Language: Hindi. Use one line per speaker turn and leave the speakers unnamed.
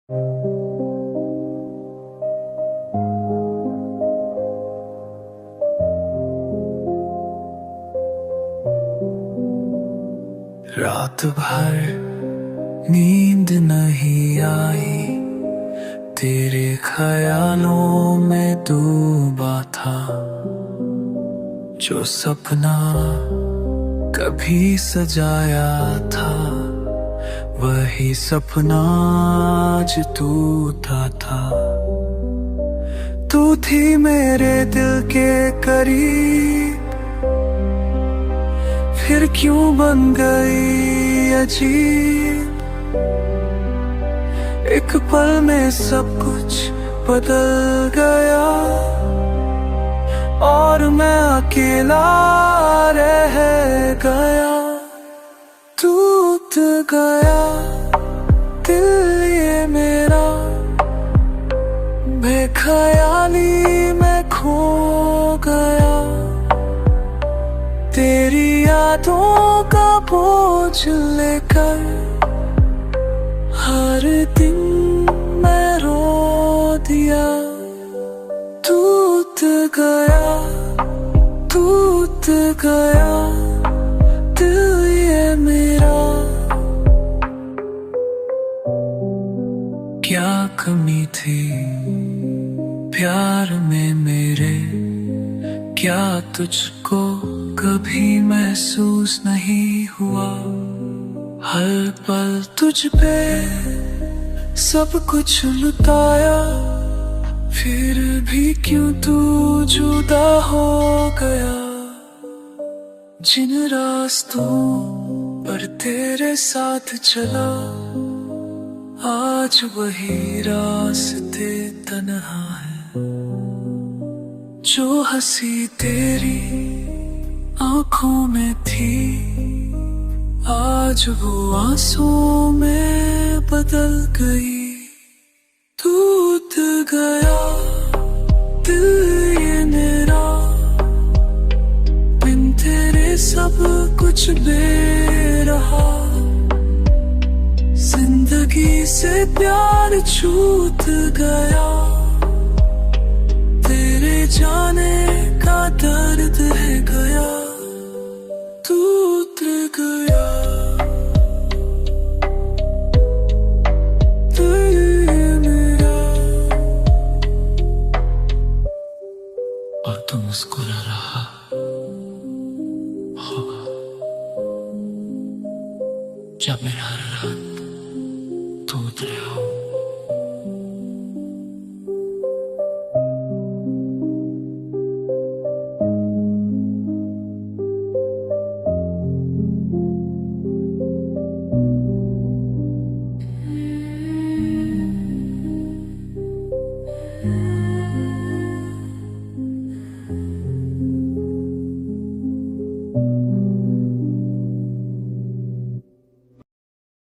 रात भर नींद नहीं आई, तेरे ख्यालों में डूबा था। जो सपना कभी सजाया था, वही सपना आज टूटा था। तू थी मेरे दिल के करीब, फिर क्यों बन गई अजीब। एक पल में सब कुछ बदल गया, और मैं अकेला रह गया। टूट गया दिल ये मेरा, बेख्याली में खो गया। तेरी यादों का बोझ लेकर हर दिन मैं रो दिया। टूट गया दिल ये मेरा। क्या कमी थी प्यार में मेरे, क्या तुझको कभी महसूस नहीं हुआ। हर पल तुझ पे सब कुछ लुटाया, फिर भी क्यों तू जुदा हो गया। जिन रास्तों पर तेरे साथ चला, आज वही रास्ते तन्हा है। जो हंसी तेरी आंखों में थी, आज वो आंसुओं में बदल गई। टूट गया दिल ये मेरा, बिन तेरे सब कुछ बेरहा। जिंदगी से प्यार छूट गया, तेरे जाने का दर्द है गया। टूट गया और तू मुस्कुरा रहा होगा जब मेरा हर रात टूट रहा